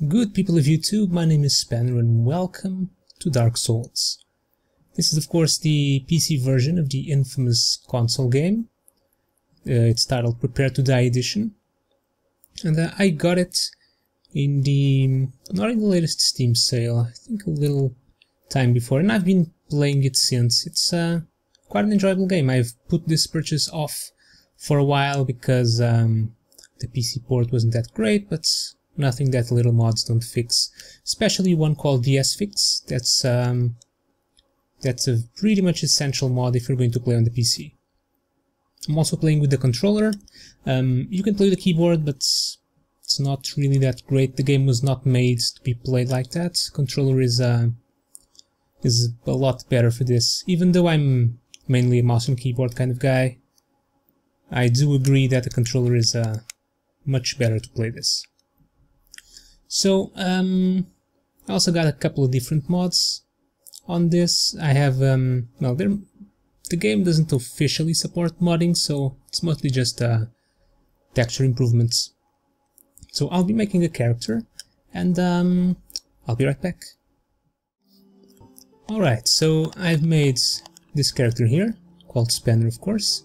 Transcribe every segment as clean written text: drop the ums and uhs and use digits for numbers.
Good people of YouTube, my name is Spanner and welcome to Dark Souls. This is of course the PC version of the infamous console game. It's titled Prepare to Die Edition. And I got it in the... not in the latest Steam sale, I think a little time before, and I've been playing it since. It's quite an enjoyable game. I've put this purchase off for a while because the PC port wasn't that great, but nothing that little mods don't fix. Especially one called VS-Fix. That's a pretty much essential mod if you're going to play on the PC. I'm also playing with the controller. You can play with the keyboard, but it's not really that great. The game was not made to be played like that. Controller is a lot better for this. Even though I'm mainly a mouse and keyboard kind of guy, I do agree that the controller is much better to play this. So, I also got a couple of different mods on this. I have, well, the game doesn't officially support modding, so it's mostly just texture improvements. So I'll be making a character, and I'll be right back. Alright, so I've made this character here, called Spanner of course.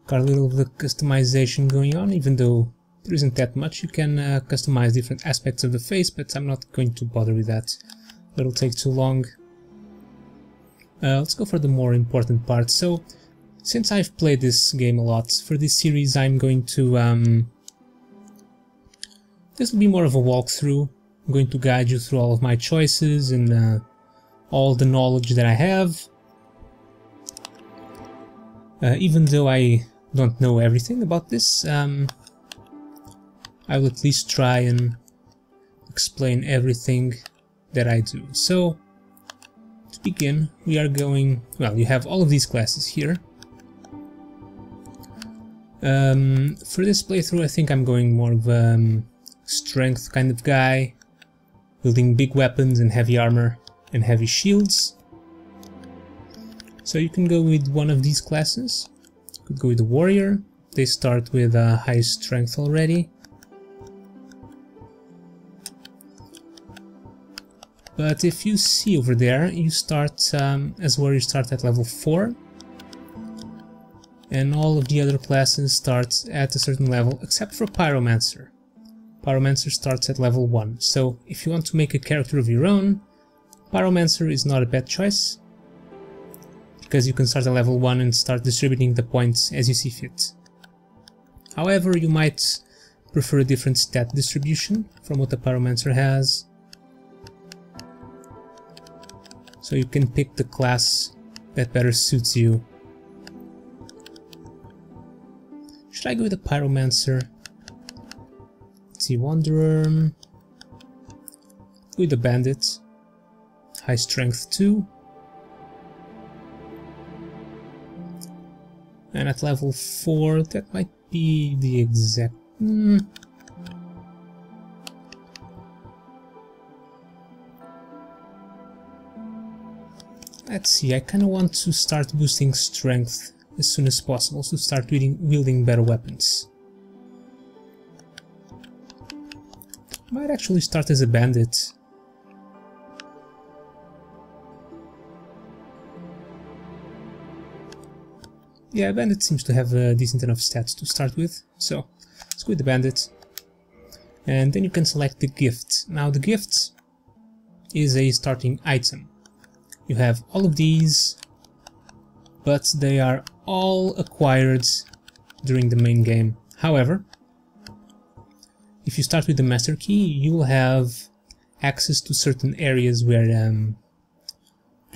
Got a little of the customization going on, even though there isn't that much. You can customize different aspects of the face, but I'm not going to bother with that. It'll take too long. Let's go for the more important part. So, since I've played this game a lot, for this series I'm going to... this will be more of a walkthrough. I'm going to guide you through all of my choices and all the knowledge that I have. Even though I don't know everything about this, I will at least try and explain everything that I do. So, to begin, we are going... well, you have all of these classes here. For this playthrough I think I'm going more of a strength kind of guy, wielding big weapons and heavy armor and heavy shields. So you can go with one of these classes. You could go with the warrior. They start with high strength already. But if you see over there, you start, as warrior, start at level 4. And all of the other classes start at a certain level, except for Pyromancer. Pyromancer starts at level 1. So if you want to make a character of your own, Pyromancer is not a bad choice, because you can start at level 1 and start distributing the points as you see fit. However, you might prefer a different stat distribution from what the Pyromancer has. So you can pick the class that better suits you. Should I go with the Pyromancer? Let's see, Wanderer. Go with the Bandit. High strength 2. And at level 4, that might be the exact... Let's see, I kinda want to start boosting strength as soon as possible, to start wielding better weapons. Might actually start as a bandit. Yeah, bandit seems to have decent enough stats to start with, so let's go with the bandit. And then you can select the gift. Now the gift is a starting item. You have all of these, but they are all acquired during the main game. However, if you start with the master key, you will have access to certain areas where you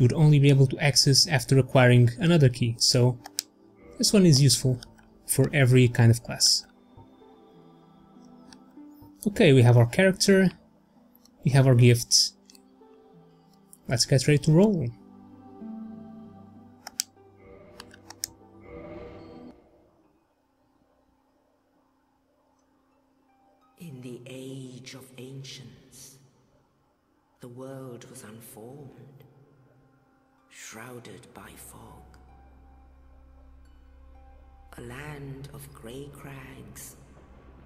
would only be able to access after acquiring another key. So this one is useful for every kind of class. Okay, we have our character, we have our gifts. Let's get ready to roll. In the age of ancients, the world was unformed, shrouded by fog. A land of grey crags,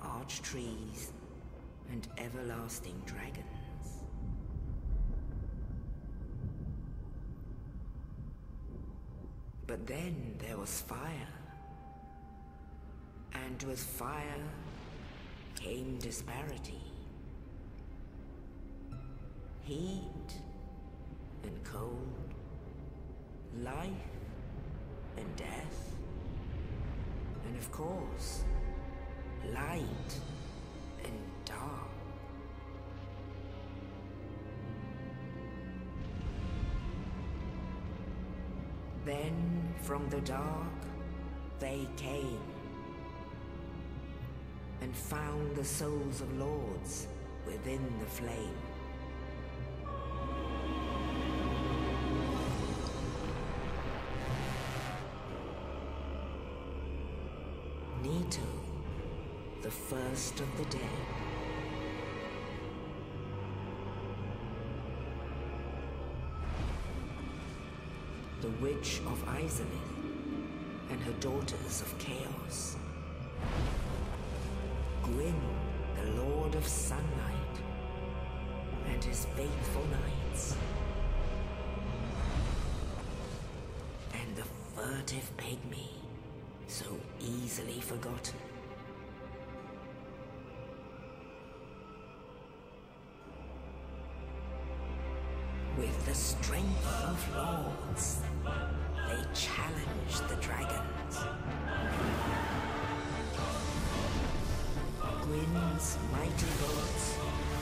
arch trees, and everlasting dragons. But then there was fire. And with fire came disparity. Heat and cold, life and death, and of course, light and dark. Then from the dark they came and found the souls of lords within the flame. Nito, the first of the dead. The Witch of Asylum and her daughters of chaos. Gwyn, the Lord of Sunlight, and his faithful knights. And the furtive pygmy, so easily forgotten. With the strength of lords, they challenged the dragons. Gwyn's mighty bolts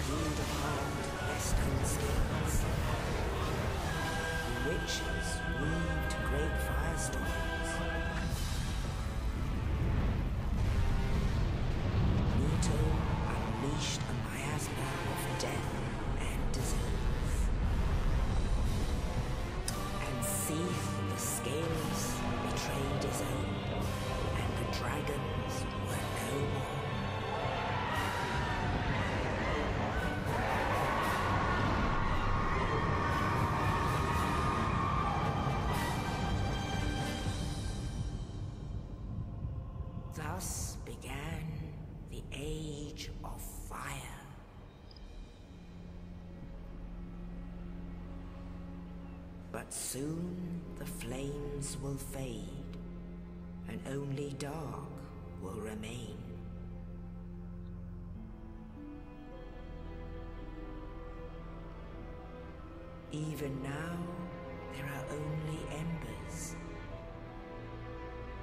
peeled apart their stone skins. The witches weaved great firestorms. Nito unleashed a miasma of death and disease. And Seath the Scales betrayed his own, and the dragons were no more. Thus began the Age of Fire. But soon the flames will fade, and only dark will remain. Even now, there are only embers.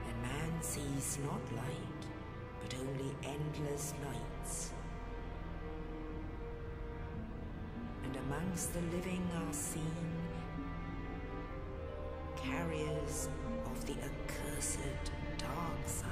And man sees not light, but only endless nights. And amongst the living are seen carriers of the accursed dark side.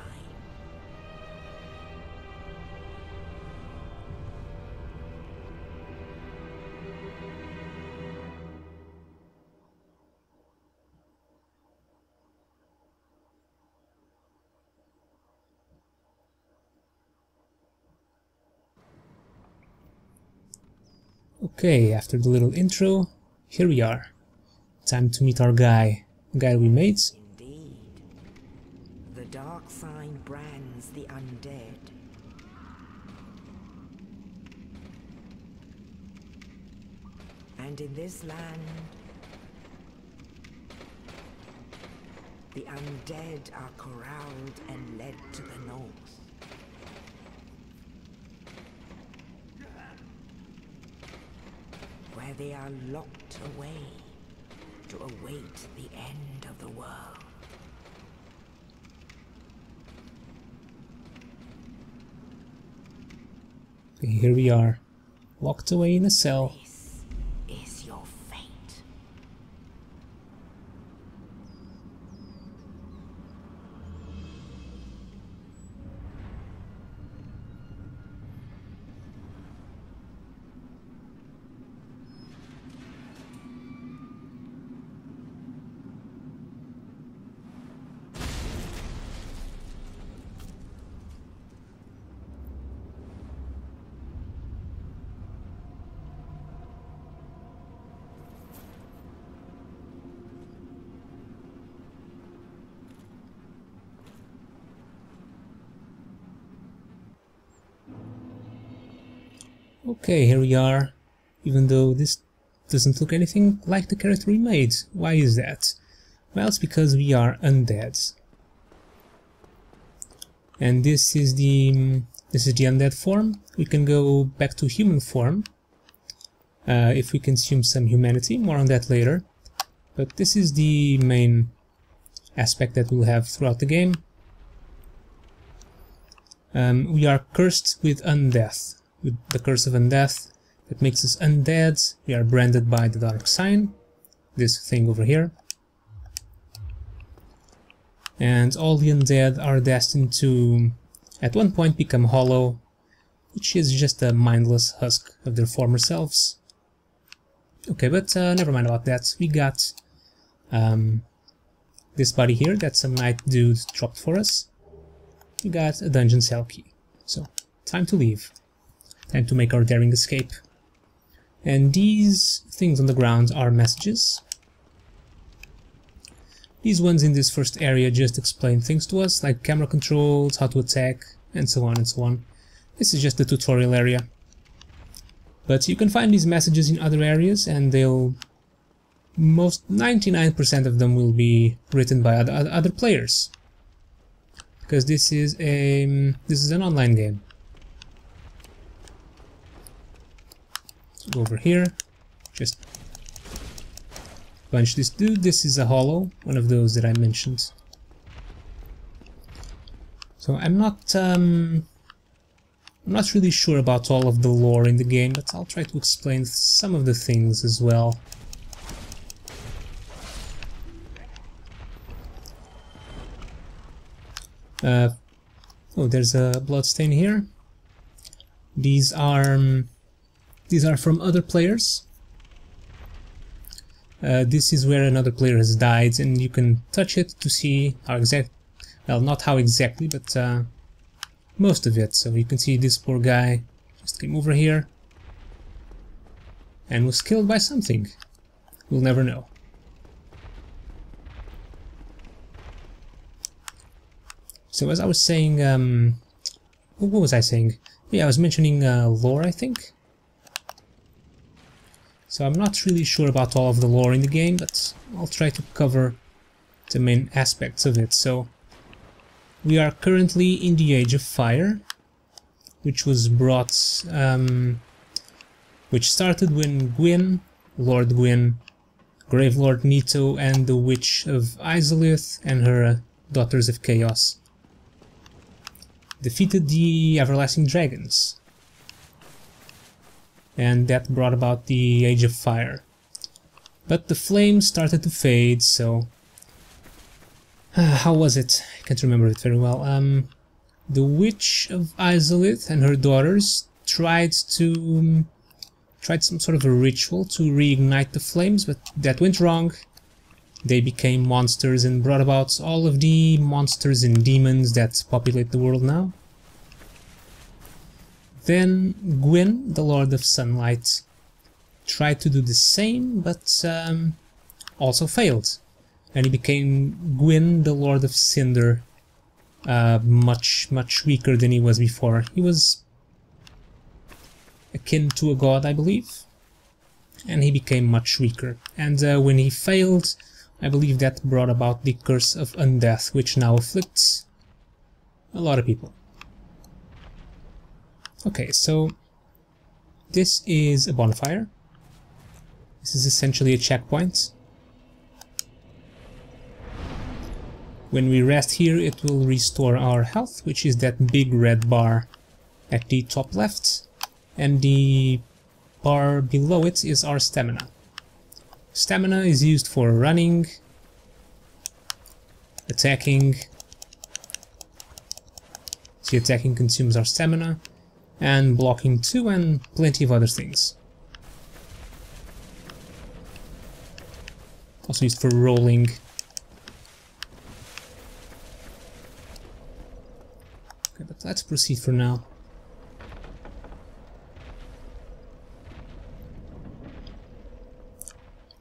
Okay, after the little intro, here we are. Time to meet our guy. The guy we made. Indeed. The dark sign brands the undead. And in this land, the undead are corralled and led to the north. Where they are locked away to await the end of the world. Okay, here we are, locked away in a cell. This is your fate. Okay, here we are, even though this doesn't look anything like the character we made. Why is that? Well, it's because we are undead. And this is the undead form. We can go back to human form if we consume some humanity. More on that later. But this is the main aspect that we'll have throughout the game. We are cursed with undeath, with the curse of undeath that makes us undead. We are branded by the dark sign, this thing over here. And all the undead are destined to, at one point, become hollow, which is just a mindless husk of their former selves. Okay, but never mind about that. We got this body here that some night dude dropped for us. We got a dungeon cell key. So, time to leave. Time to make our daring escape. And these things on the ground are messages. These ones in this first area just explain things to us, like camera controls, how to attack, and so on and so on. This is just the tutorial area. But you can find these messages in other areas, and 99% of them will be written by other players. Because this is an online game. So go over here, just punch this dude. This is a hollow, one of those that I mentioned. So I'm not really sure about all of the lore in the game, but I'll try to explain some of the things as well. Oh, there's a bloodstain here. These are from other players. This is where another player has died, and you can touch it to see how well, not how exactly, but most of it. So you can see this poor guy just came over here and was killed by something. We'll never know. So as I was saying, what was I saying? Yeah, I was mentioning lore, I think. So I'm not really sure about all of the lore in the game, but I'll try to cover the main aspects of it. So we are currently in the Age of Fire, which was brought, which started when Gwyn, Lord Gwyn, Gravelord Nito, and the Witch of Asylum and her Daughters of Chaos defeated the Everlasting Dragons, and that brought about the Age of Fire. But the flames started to fade, so how was it? I can't remember it very well. The Witch of Asylum and her daughters tried some sort of a ritual to reignite the flames, but that went wrong. They became monsters and brought about all of the monsters and demons that populate the world now. Then Gwyn, the Lord of Sunlight, tried to do the same, but also failed. And he became Gwyn, the Lord of Cinder, much weaker than he was before. He was akin to a god, I believe, and he became much weaker. And when he failed, I believe that brought about the curse of undeath, which now afflicts a lot of people. Okay, so this is a bonfire. This is essentially a checkpoint. When we rest here, it will restore our health, which is that big red bar at the top left, and the bar below it is our stamina. Stamina is used for running, attacking. See, attacking consumes our stamina, and blocking too, and plenty of other things. Also used for rolling. Okay, but let's proceed for now.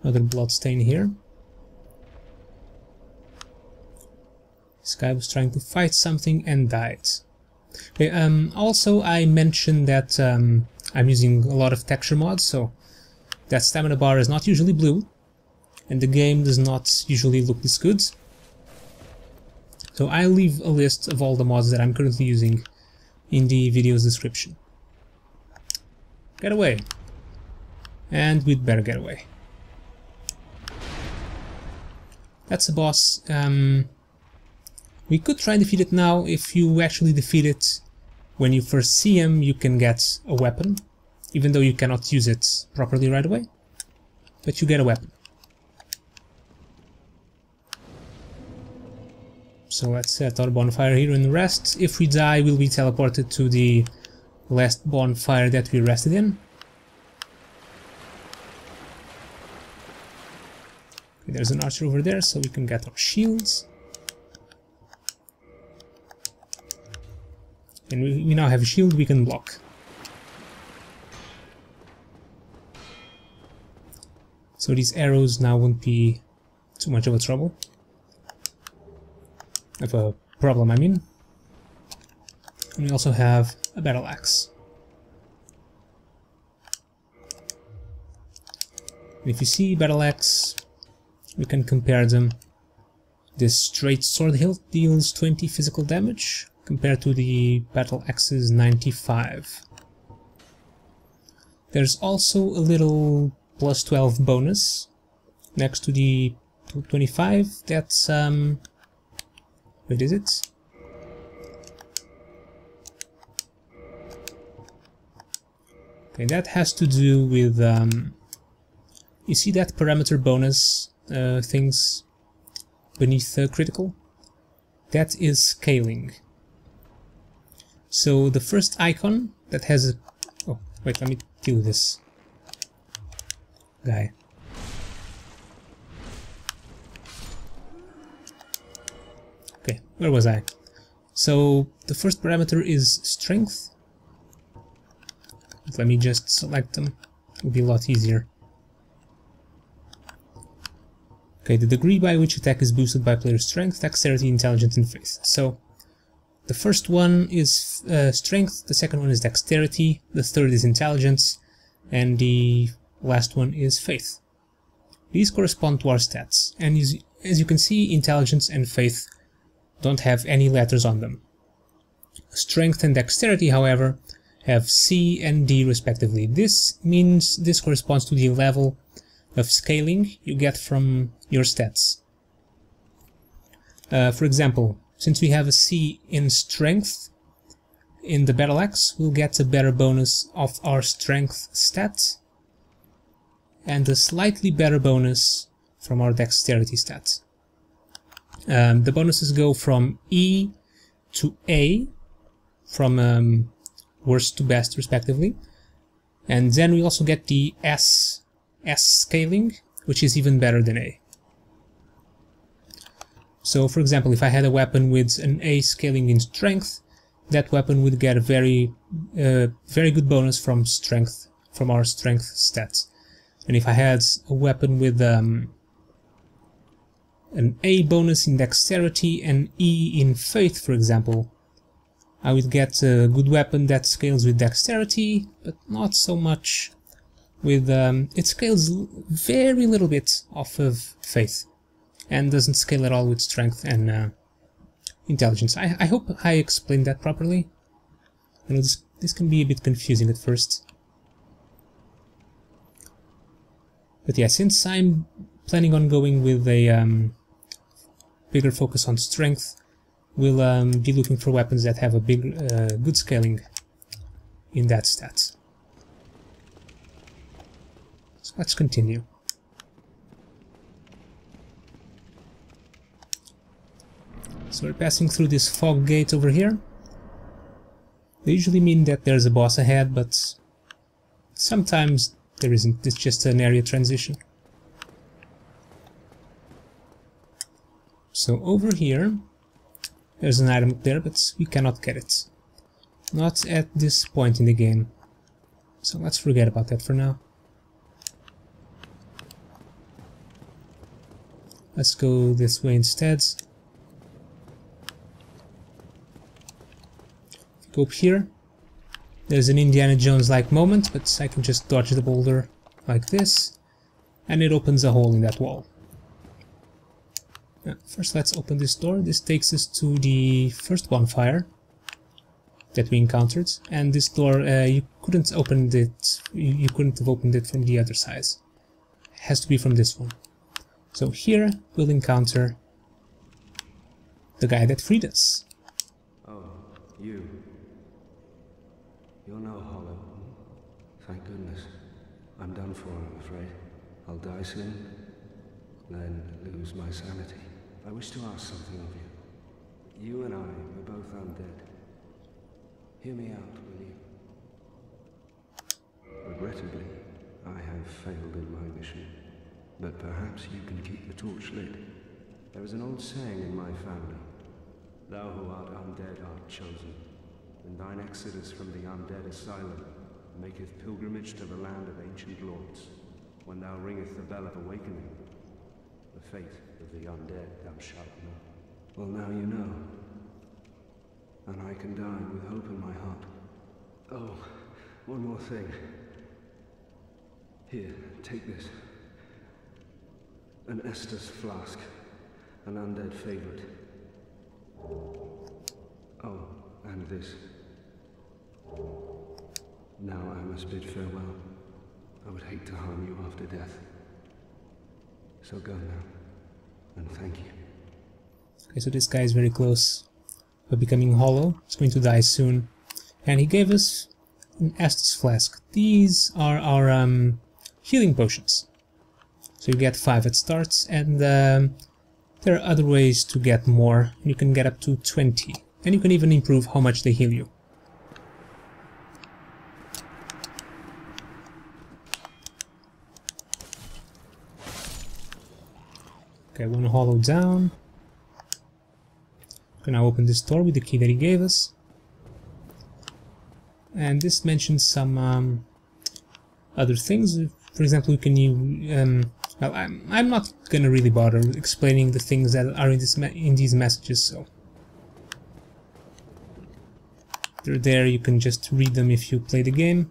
Another bloodstain here. This guy was trying to fight something and died. Okay, also I mentioned that I'm using a lot of texture mods, so that stamina bar is not usually blue, and the game does not usually look this good. So I'll leave a list of all the mods that I'm currently using in the video's description. Get away! And we'd better get away. That's a boss. We could try and defeat it now. If you actually defeat it when you first see him, you can get a weapon, even though you cannot use it properly right away. But you get a weapon. So let's set our bonfire here and rest. If we die, we'll be teleported to the last bonfire that we rested in. Okay, there's an archer over there, so we can get our shields. And we now have a shield we can block. So these arrows now won't be too much of a trouble. Of a problem, I mean. And we also have a battle axe. And if you see battle axe, we can compare them. This straight sword hilt deals 20 physical damage, compared to the battle axe's 95. There's also a little plus 12 bonus next to the 25. That's what is it? Okay, that has to do with you see that parameter bonus things beneath critical? That is scaling. So the first icon that has a... Oh, wait, let me kill this guy. Okay, where was I? So the first parameter is strength. Let me just select them. It'll be a lot easier. Okay, the degree by which attack is boosted by player's strength, dexterity, intelligence, and faith. So the first one is strength, the second one is dexterity, the third is intelligence, and the last one is faith. These correspond to our stats, and as you can see, intelligence and faith don't have any letters on them. Strength and dexterity, however, have C and D respectively. This means this corresponds to the level of scaling you get from your stats. For example, since we have a C in strength, in the battle axe we'll get a better bonus of our strength stat and a slightly better bonus from our dexterity stat. The bonuses go from E to A, from worst to best respectively, and then we also get the S scaling, which is even better than A. So for example, if I had a weapon with an A scaling in strength, that weapon would get a very good bonus from strength, from our strength stats. And if I had a weapon with an A bonus in dexterity and E in faith, for example, I would get a good weapon that scales with dexterity, but not so much with... it scales very little bit off of faith, and doesn't scale at all with strength and intelligence. I hope I explained that properly. You know, this can be a bit confusing at first. But yeah, since I'm planning on going with a bigger focus on strength, we'll be looking for weapons that have a big, good scaling in that stat. So let's continue. So we're passing through this fog gate over here. They usually mean that there's a boss ahead, but sometimes there isn't. It's just an area transition. So over here, there's an item up there, but we cannot get it. Not at this point in the game. So let's forget about that for now. Let's go this way instead. Go up here. There's an Indiana Jones-like moment, but I can just dodge the boulder like this, and it opens a hole in that wall. Now, first let's open this door. This takes us to the first bonfire that we encountered, and this door, you couldn't open it, you couldn't have opened it from the other side. It has to be from this one. So here we'll encounter the guy that freed us. Oh, you. You're no hollow. Thank goodness. I'm done for, I'm afraid. I'll die soon, then lose my sanity. I wish to ask something of you. You and I were both undead. Hear me out, will you? Regrettably, I have failed in my mission, but perhaps you can keep the torch lit. There is an old saying in my family: thou who art undead art chosen, and thine exodus from the undead asylum maketh pilgrimage to the land of ancient lords. When thou ringest the bell of awakening, the fate of the undead thou shalt know. Well, now you know. And I can die with hope in my heart. Oh, one more thing. Here, take this. An Estus flask. An undead favorite. Oh, and this. Now I must bid farewell. I would hate to harm you after death. So go now, and thank you. Okay, so this guy is very close of becoming hollow. He's going to die soon. And he gave us an Estus flask. These are our healing potions. So you get 5 at starts, and there are other ways to get more. You can get up to 20. And you can even improve how much they heal you. Okay, one hollow down. We can now open this door with the key that he gave us. And this mentions some other things. For example, we can use... well, I'm not gonna really bother explaining the things that are in these messages, so... They're there, you can just read them if you play the game.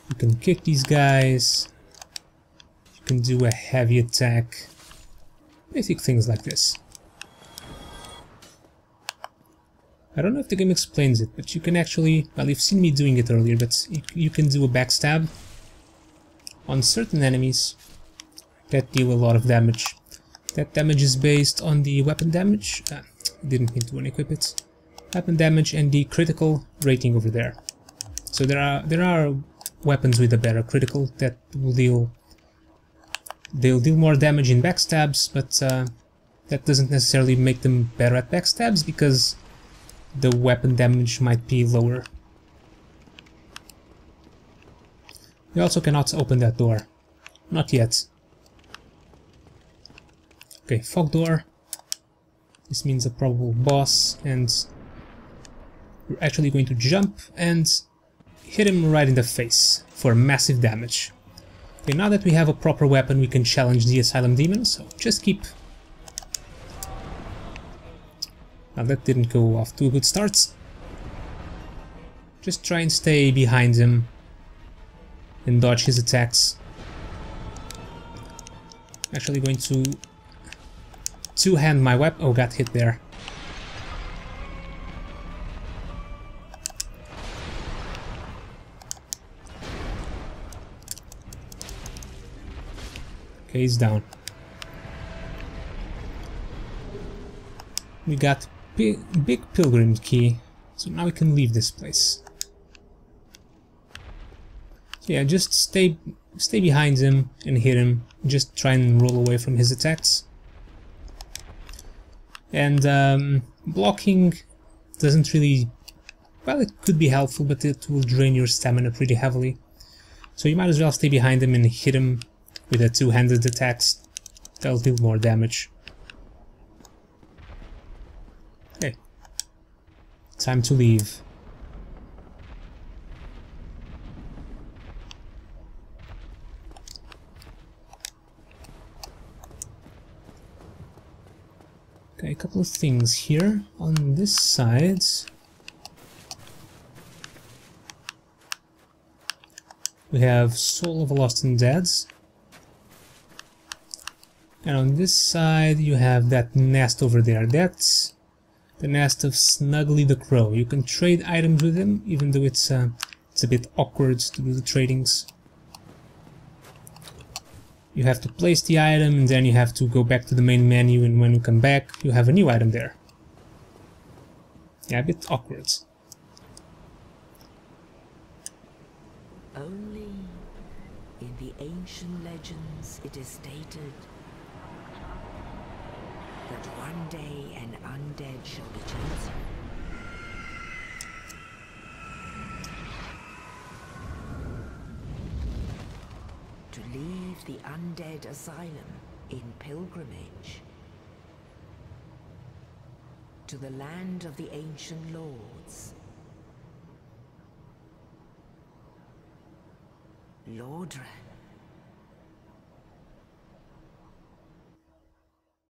You can kick these guys. You can do a heavy attack. Basic things like this. I don't know if the game explains it, but you can actually... Well, you've seen me doing it earlier, but you can do a backstab on certain enemies that deal a lot of damage. That damage is based on the weapon damage. Didn't need to unequip it. Weapon damage and the critical rating over there. So there are weapons with a better critical that will deal... They'll deal more damage in backstabs, but that doesn't necessarily make them better at backstabs, because the weapon damage might be lower. We also cannot open that door. Not yet. Okay, fog door. This means a probable boss, and we're actually going to jump and hit him right in the face for massive damage. Okay, now that we have a proper weapon, we can challenge the Asylum demon, so just keep... Now that didn't go off to a good start. Just try and stay behind him and dodge his attacks. I'm actually going to two-hand my weapon. Oh, got hit there. Okay, he's down. We got big pilgrim key, so now we can leave this place. So yeah, just stay behind him and hit him. Just try and roll away from his attacks. And blocking doesn't really... Well, it could be helpful, but it will drain your stamina pretty heavily. So you might as well stay behind him and hit him with a two-handed attacks. That'll deal more damage. Okay. Time to leave. Okay, a couple couple of things here. On this side, we have Soul of a Lost Undead. And on this side you have that nest over there. That's the nest of Snuggly the Crow. You can trade items with him, even though it's a bit awkward to do the tradings. You have to place the item and then you have to go back to the main menu, and when you come back you have a new item there. Yeah, a bit awkward. Only in the ancient legends it is stated that one day an undead shall be chosen. To leave the Undead Asylum in pilgrimage to the land of the ancient lords. Lordran